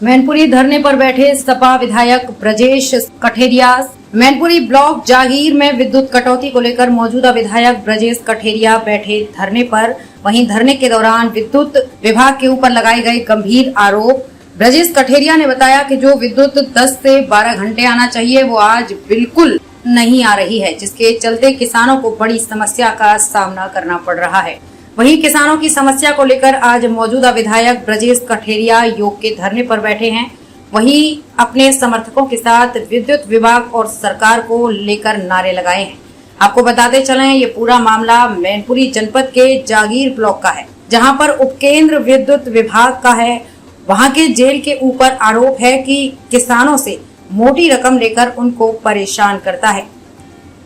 मैनपुरी धरने पर बैठे सपा विधायक ब्रजेश कठेरिया। मैनपुरी ब्लॉक जागीर में विद्युत कटौती को लेकर मौजूदा विधायक ब्रजेश कठेरिया बैठे धरने पर। वहीं धरने के दौरान विद्युत विभाग के ऊपर लगाए गए गंभीर आरोप। ब्रजेश कठेरिया ने बताया कि जो विद्युत 10 से 12 घंटे आना चाहिए वो आज बिल्कुल नहीं आ रही है, जिसके चलते किसानों को बड़ी समस्या का सामना करना पड़ रहा है। वहीं किसानों की समस्या को लेकर आज मौजूदा विधायक ब्रजेश कठेरिया योग के धरने पर बैठे हैं। वहीं अपने समर्थकों के साथ विद्युत विभाग और सरकार को लेकर नारे लगाए हैं। आपको बताते चलें, ये पूरा मामला मैनपुरी जनपद के जागीर ब्लॉक का है, जहां पर उपकेंद्र विद्युत विभाग का है। वहां के जेल के ऊपर आरोप है कि किसानों से मोटी रकम लेकर उनको परेशान करता है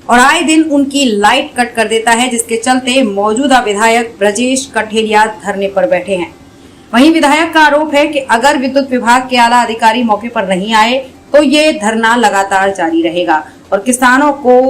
और आए दिन उनकी लाइट कट कर देता है, जिसके चलते मौजूदा विधायक ब्रजेश कठेरिया धरने पर बैठे हैं। वहीं विधायक का आरोप है कि अगर विद्युत विभाग के आला अधिकारी मौके पर नहीं आए तो ये धरना लगातार जारी रहेगा और किसानों को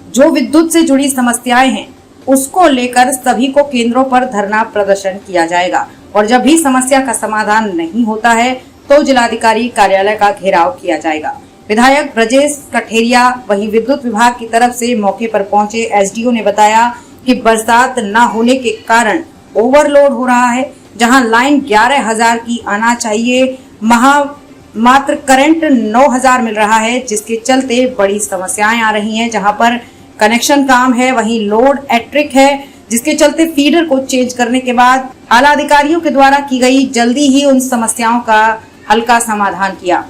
जो विद्युत से जुड़ी समस्याएं हैं उसको लेकर सभी को केंद्रों पर धरना प्रदर्शन किया जाएगा और जब भी समस्या का समाधान नहीं होता है तो जिलाधिकारी कार्यालय का घेराव किया जाएगा। विधायक ब्रजेश कठेरिया वहीं विद्युत विभाग की तरफ से मौके पर पहुंचे एसडीओ ने बताया कि बरसात न होने के कारण ओवरलोड हो रहा है। जहां लाइन 11,000 की आना चाहिए, मात्र करंट 9,000 मिल रहा है, जिसके चलते बड़ी समस्याएं आ रही हैं। जहां पर कनेक्शन काम है, वहीं लोड एट्रिक है, जिसके चलते फीडर को चेंज करने के बाद आला अधिकारियों के द्वारा की गई जल्दी ही उन समस्याओं का हल्का समाधान किया।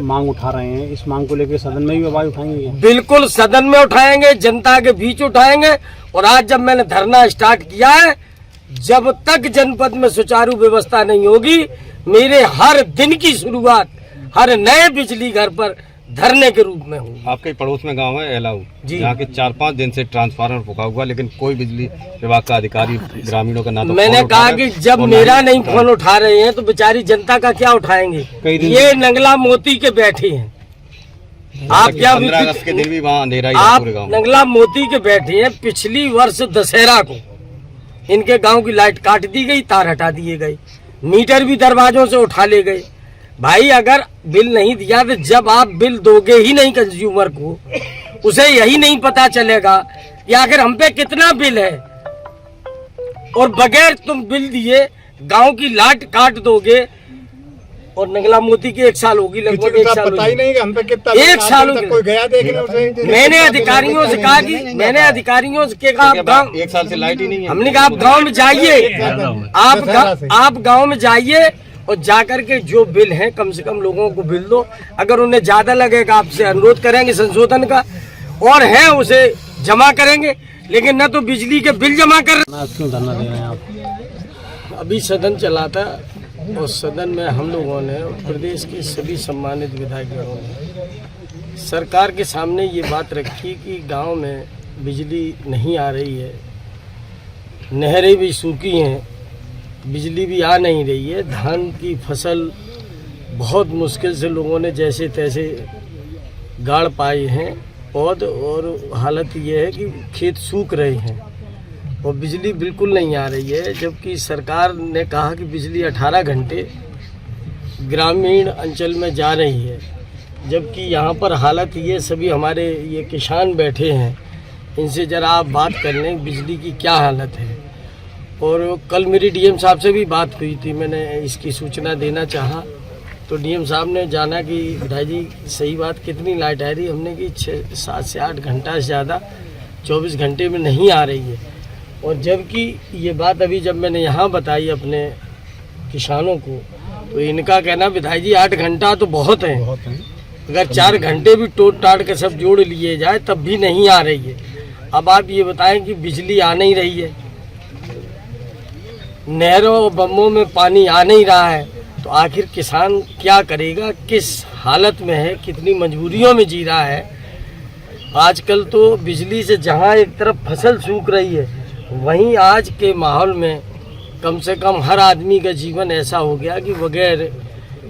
मांग उठा रहे हैं, इस मांग को लेकर सदन में भी आवाज उठाएंगे? बिल्कुल सदन में उठाएंगे, जनता के बीच उठाएंगे। और आज जब मैंने धरना स्टार्ट किया है, जब तक जनपद में सुचारू व्यवस्था नहीं होगी, मेरे हर दिन की शुरुआत हर नए बिजली घर पर धरने के रूप में हूँ। आपके पड़ोस में गांव है एलाऊ, जहाँ के 4-5 दिन से ट्रांसफार्मर फूका हुआ, लेकिन कोई बिजली विभाग का अधिकारी ग्रामीणों का ना तो मैंने कहा कि जब मेरा नहीं फोन उठा रहे हैं तो बेचारी जनता का क्या उठाएंगे। ये नंगला मोती के बैठे हैं। आप क्या 15 अगस्त के दिन भी वहाँ अंधेरा ही आप पूरे गाँव। नंगला मोती के बैठे हैं। पिछली वर्ष दशहरा को इनके गांव की लाइट काट दी गई, तार हटा दिए गए, मीटर भी दरवाजों से उठा ले गए। भाई अगर बिल नहीं दिया तो जब आप बिल दोगे ही नहीं कंज्यूमर को, उसे यही नहीं पता चलेगा कि आखिर हम पे कितना बिल है। और बगैर तुम बिल दिए गांव की लाइट काट दोगे। और नंगला मोती की 1 साल होगी, लगभग 1 साल पता ही नहीं हम पे कितना 1 साल होगी। कोई गया देखने उसे। मैंने अधिकारियों से कहा कि गाँव 1 साल से लाइट ही नहीं है। हमने कहा आप गांव में जाइए, आप गांव में जाइए और जाकर के जो बिल है कम से कम लोगों को बिल दो। अगर उन्हें ज्यादा लगेगा आपसे अनुरोध करेंगे संशोधन का, और है उसे जमा करेंगे, लेकिन न तो बिजली के बिल जमा कर। क्यों धरना दे रहे हैं आप? अभी सदन चला था और सदन में हम लोगों ने प्रदेश के सभी सम्मानित विधायकों ने सरकार के सामने ये बात रखी कि गांव में बिजली नहीं आ रही है, नहरें भी सूखी हैं, बिजली भी आ नहीं रही है, धान की फसल बहुत मुश्किल से लोगों ने जैसे तैसे गाड़ पाए हैं पौध, और हालत ये है कि खेत सूख रहे हैं और बिजली बिल्कुल नहीं आ रही है। जबकि सरकार ने कहा कि बिजली 18 घंटे ग्रामीण अंचल में जा रही है, जबकि यहाँ पर हालत ये सभी हमारे ये किसान बैठे हैं, इनसे ज़रा आप बात कर लें बिजली की क्या हालत है। और कल मेरी डीएम साहब से भी बात हुई थी, मैंने इसकी सूचना देना चाहा तो डीएम साहब ने जाना कि भाई जी सही बात कितनी लाइट आ रही, हमने कि 7 से 8 घंटा से ज़्यादा 24 घंटे में नहीं आ रही है। और जबकि ये बात अभी जब मैंने यहाँ बताई अपने किसानों को तो इनका कहना विधाई जी 8 घंटा तो बहुत है, अगर 4 घंटे भी टोट टाट के सब जोड़ लिए जाए तब भी नहीं आ रही है। अब आप ये बताएं कि बिजली आ नहीं रही है, नहरों और बम्बों में पानी आ नहीं रहा है, तो आखिर किसान क्या करेगा, किस हालत में है, कितनी मजबूरियों में जी रहा है। आजकल तो बिजली से जहां एक तरफ फसल सूख रही है, वहीं आज के माहौल में कम से कम हर आदमी का जीवन ऐसा हो गया कि बगैर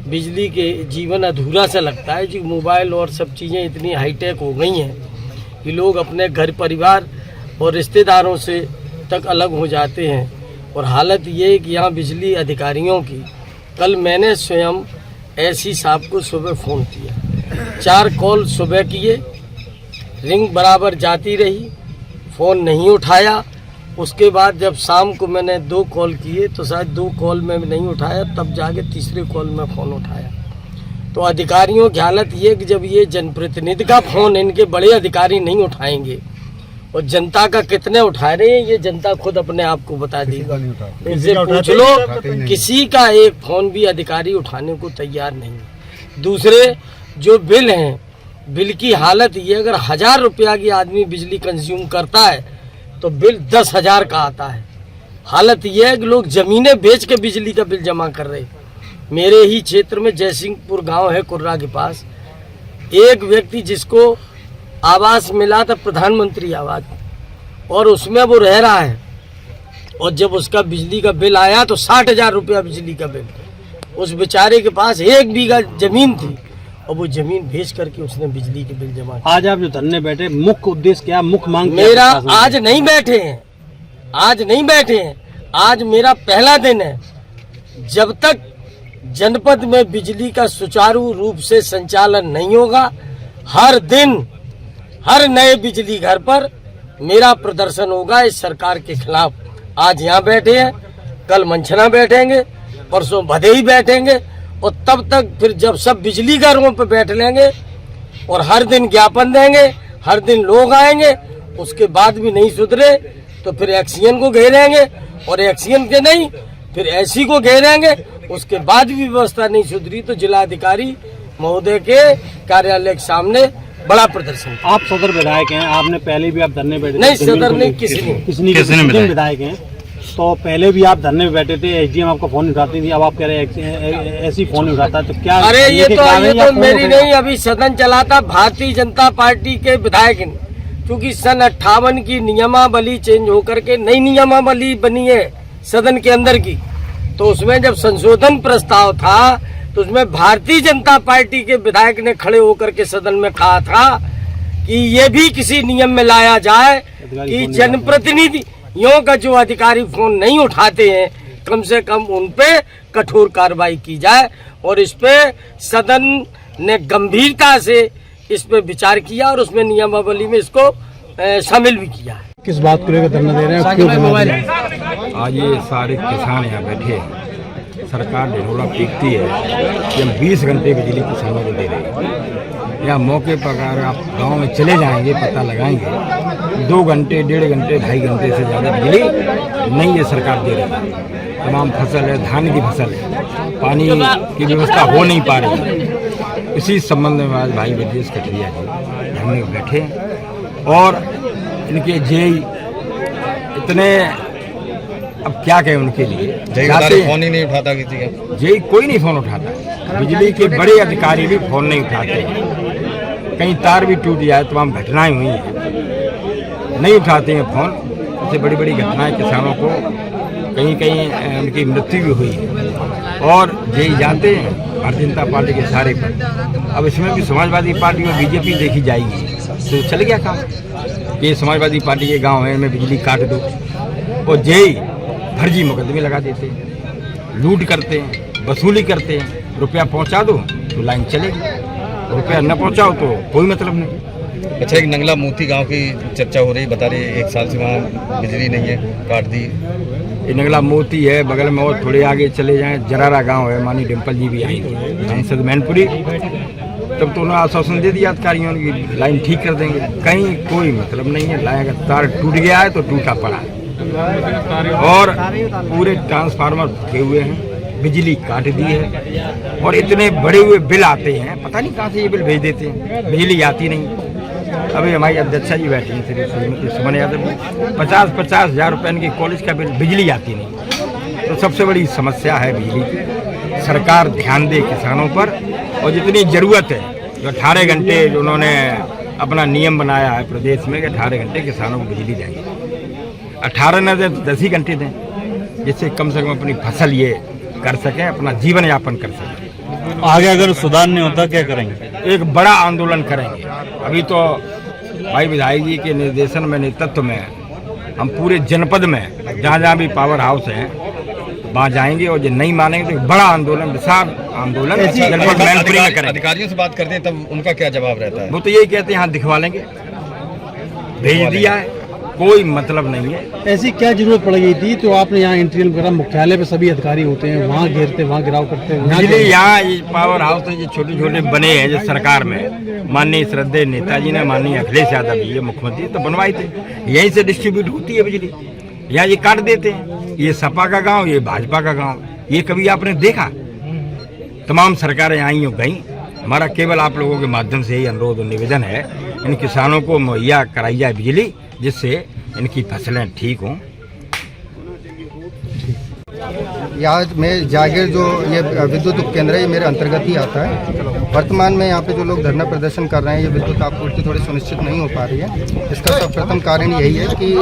बिजली के जीवन अधूरा सा लगता है। जी मोबाइल और सब चीज़ें इतनी हाईटेक हो गई हैं कि लोग अपने घर परिवार और रिश्तेदारों से तक अलग हो जाते हैं। और हालत ये है कि यहाँ बिजली अधिकारियों की कल मैंने स्वयं एसी साहब को सुबह फ़ोन किया, 4 कॉल सुबह किए, रिंग बराबर जाती रही, फ़ोन नहीं उठाया। उसके बाद जब शाम को मैंने 2 कॉल किए तो शायद 2 कॉल में नहीं उठाया, तब जाके तीसरे कॉल में फ़ोन उठाया। तो अधिकारियों की हालत ये कि जब ये जनप्रतिनिधि का फ़ोन इनके बड़े अधिकारी नहीं उठाएंगे और जनता का कितने उठा रहे हैं ये जनता खुद अपने आप को बता देगी। इनसे पूछ लो, किसी का एक फ़ोन भी अधिकारी उठाने को तैयार नहीं है। दूसरे जो बिल हैं, बिल की हालत ये, अगर 1000 रुपया की आदमी बिजली कंज्यूम करता है तो बिल 10,000 का आता है। हालत ये है कि लोग ज़मीनें बेच के बिजली का बिल जमा कर रहे हैं। मेरे ही क्षेत्र में जयसिंहपुर गांव है कुर्रा के पास, एक व्यक्ति जिसको आवास मिला था, प्रधानमंत्री आवास, और उसमें वो रह रहा है, और जब उसका बिजली का बिल आया तो 60,000 रुपया बिजली का बिल। उस बेचारे के पास 1 बीघा जमीन थी और वो जमीन बेच करके उसने बिजली के बिल जमा किया। आज आप जो धरने बैठे, मुख्य उद्देश्य क्या, मुख्य मांग क्या? मेरा आज नहीं बैठे हैं, आज नहीं बैठे हैं, आज मेरा पहला दिन है। जब तक जनपद में बिजली का सुचारू रूप से संचालन नहीं होगा, हर दिन हर नए बिजली घर पर मेरा प्रदर्शन होगा इस सरकार के खिलाफ। आज यहाँ बैठे हैं, कल मंचना बैठेंगे, परसों भदेही बैठेंगे, और तब तक फिर जब सब बिजली घरों पर बैठ लेंगे और हर दिन ज्ञापन देंगे, हर दिन लोग आएंगे, उसके बाद भी नहीं सुधरे तो फिर एक्सीएन को घेरेंगे, और एक्सीएन के नहीं फिर एसी को घेरेंगे, उसके बाद भी व्यवस्था नहीं सुधरी तो जिलाधिकारी महोदय के कार्यालय के सामने बड़ा प्रदर्शन। आप सदर विधायक हैं, आपने पहले भी आप धरने बैठे? नहीं, सदर नहीं, किसी ने विधायक हैं तो पहले भी आप धरने में बैठे थे, एसडीएम आपका फोन उठाती थी, अब आप कह रहे हैं ऐसी फोन उठाता है, तो क्या? अरे ये तो मेरी नहीं, अभी सदन चला था भारतीय जनता पार्टी के विधायक ने, क्योंकि सन 58 की नियमावली चेंज होकर के नई नियमावली बनी है सदन के अंदर की, तो उसमें जब संशोधन प्रस्ताव था तो उसमें भारतीय जनता पार्टी के विधायक ने खड़े होकर के सदन में कहा था कि ये भी किसी नियम में लाया जाए कि जनप्रतिनिधियों का जो अधिकारी फोन नहीं उठाते हैं, कम से कम उन पे कठोर कार्रवाई की जाए। और इस पे सदन ने गंभीरता से इस पे विचार किया और उसमें नियमावली में इसको शामिल भी किया। किस बात को लेकर धरना दे रहे हैं, क्यों धरना दे रहे हैं? आज ये सारे किसान यहाँ बैठे हैं, सरकार ढिढोरा पीटती है कि हम 20 घंटे बिजली किसानों को दे रहे हैं। या मौके पर अगर आप गांव में चले जाएंगे, पता लगाएंगे, 2 घंटे, 1.5 घंटे, 2.5 घंटे से ज़्यादा बिजली नहीं ये सरकार दे रही है। तमाम फसल है, धान की फसल है, पानी की व्यवस्था हो नहीं पा रही है। इसी संबंध में आज भाई ब्रजेश कठेरिया जी धरने बैठे हैं और इनके जेई इतने, अब क्या कहें उनके लिए, फोन ही नहीं उठाता किसी का, जेई कोई नहीं फोन उठाता, बिजली के बड़े अधिकारी भी फोन नहीं उठाते, कहीं तार भी टूट जाए, तमाम घटनाएं हुई हैं, नहीं उठाते हैं फोन। इससे बड़ी बड़ी घटनाएं किसानों को कहीं कहीं उनकी मृत्यु भी हुई है और जेई जाते हैं भारतीय जनता पार्टी के सहारे पर। अब इसमें भी समाजवादी पार्टी और बीजेपी देखी जाएगी तो चल गया काम कि समाजवादी पार्टी के गाँव है में बिजली काट दो, और जेई फर्जी मुकदमे लगा देते हैं, लूट करते हैं, वसूली करते हैं। रुपया पहुंचा दो तो लाइन चलेगी, रुपया न पहुंचाओ तो कोई मतलब नहीं। अच्छा, एक नंगला मोती गांव की चर्चा हो रही, बता रहे 1 साल से वहाँ बिजली नहीं है, काट दी। ये नंगला मोती है, बगल में और थोड़े आगे चले जाएं जरारा गांव है, मानी डिम्पल जी भी आई थी सांसद मैनपुरी, तब तो उन्होंने आश्वासन दे दिया अधिकारियों की लाइन ठीक कर देंगे, कहीं कोई मतलब नहीं है। लाइन का तार टूट गया है तो टूटा पड़ा है और पूरे ट्रांसफार्मर फटे हुए हैं, बिजली काट दी है और इतने बड़े हुए बिल आते हैं, पता नहीं कहाँ से ये बिल भेज देते हैं, बिजली आती नहीं। अभी हमारी अध्यक्षा जी बैठी हैं श्रीमती सुमन यादव जी, 50-50 हज़ार रुपये इनके कॉलेज का बिल, बिजली आती नहीं। तो सबसे बड़ी समस्या है बिजली की, सरकार ध्यान दे किसानों पर, और जितनी ज़रूरत है, जो 18 घंटे जो उन्होंने अपना नियम बनाया है प्रदेश में कि 18 घंटे किसानों को बिजली देंगे, 18 न दें तो 10 ही घंटे दें, जिससे कम से कम अपनी फसल ये कर सकें, अपना जीवन यापन कर सकें। आगे अगर सुधार नहीं होता क्या करेंगे? एक बड़ा आंदोलन करेंगे। अभी तो भाई विधायक जी के निर्देशन में, नेतृत्व में हम पूरे जनपद में जहाँ जहाँ भी पावर हाउस हैं वहाँ जाएंगे और जो नहीं मानेंगे तो बड़ा आंदोलन, विशाल आंदोलन जनपद मैनपुरी में करेंगे। अधिकारियों से बात करते हैं तब उनका क्या जवाब रहता है? वो तो यही कहते हैं यहाँ दिखवा लेंगे, भेज दिया है, कोई मतलब नहीं है। ऐसी क्या जरूरत पड़ गई थी तो आपने यहाँ इंटीरियर करा? मुख्यालय पे सभी अधिकारी होते हैं, वहाँ घेरते, वहाँ गिराव करते हैं। बिजली यहाँ ये पावर हाउस है, ये छोटे छोटे बने हैं जो सरकार में माननीय श्रद्धेय नेताजी ने, माननीय अखिलेश यादव जी ये मुख्यमंत्री तो बनवाई थे, यहीं से डिस्ट्रीब्यूट होती है बिजली। यहाँ ये काट देते हैं, ये सपा का गांव, ये भाजपा का गांव, ये कभी आपने देखा? तमाम सरकारें आई हो गई। हमारा केवल आप लोगों के माध्यम से ही अनुरोध और निवेदन है, इन किसानों को मुहैया कराई जाए बिजली, जिससे इनकी फसलें ठीक हों। आज में जागीर जो ये विद्युत उपकेंद्र है, ये मेरे अंतर्गत ही आता है। वर्तमान में यहाँ पे जो लोग धरना प्रदर्शन कर रहे हैं, ये विद्युत आपूर्ति थोड़ी सुनिश्चित नहीं हो पा रही है। इसका सर्वप्रथम कारण यही है कि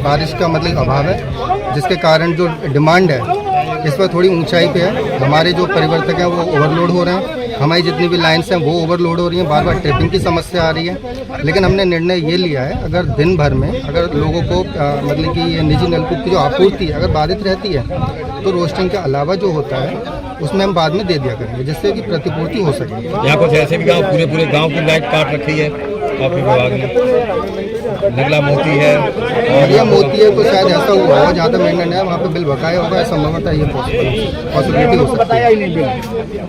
बारिश का मतलब अभाव है, जिसके कारण जो डिमांड है इस पर थोड़ी ऊंचाई पे है। हमारे जो परिवर्तक हैं वो ओवरलोड हो रहे हैं, हमारी जितनी भी लाइन्स हैं वो ओवरलोड हो रही हैं, बार बार ट्रिपिंग की समस्या आ रही है। लेकिन हमने निर्णय ये लिया है, अगर दिन भर में अगर लोगों को मतलब कि ये निजी नलकूप की जो आपूर्ति अगर बाधित रहती है तो रोस्टिंग के अलावा जो होता है उसमें हम बाद में दे दिया करेंगे, जिससे कि प्रतिपूर्ति हो सके। यहाँ कुछ ऐसे भी गाँव पूरे गाँव की लाइट काट रखी है आपके विभाग ने, नगला मोती है और ये मोती है, तो शायद ऐसा हुआ हो, ज़्यादा मेंटेन है वहाँ पे बिल बकाया होगा, संभवतः ये पॉसिबिलिटी हो सकती है।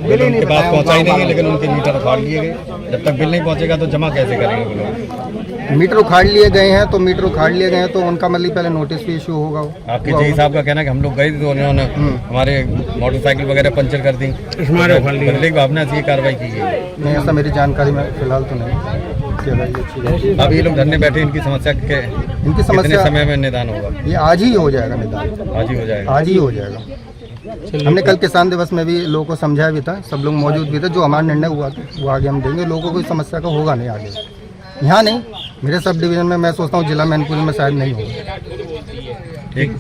बिल उनके पास पहुँचा ही नहीं है, लेकिन उनके मीटर उखाड़ लिए गए। जब तक बिल नहीं पहुँचेगा तो जमा कैसे करेंगे वो लोग? मीटर उखाड़ लिए गए हैं, तो मीटर उखाड़ लिए गए हैं तो उनका मतलब पहले नोटिस भी इशू होगा। आपके जी साहब का कहना है कि हम लोग गए थे तो उन्होंने हमारे मोटरसाइकिल वगैरह पंचर कर दी, बदले की भावना से ये कार्रवाई की गई। नहीं, ऐसा मेरी जानकारी में फिलहाल तो नहीं। अब ये लोग धरने बैठे, इनकी समस्या कितने समय में निदान होगा? ये आज ही हो जाएगा निदान, आज ही हो जाएगा। आज ही हो जाएगा। हमने कल किसान दिवस में भी लोगों को समझाया भी था, सब लोग मौजूद भी थे। जो हमारा निर्णय हुआ वो आगे हम देंगे, लोगों को इस समस्या का होगा नहीं आगे। यहाँ नहीं, मेरे सब डिवीजन में मैं सोचता हूँ जिला मैनपुरी में शायद नहीं होगा। ठीक।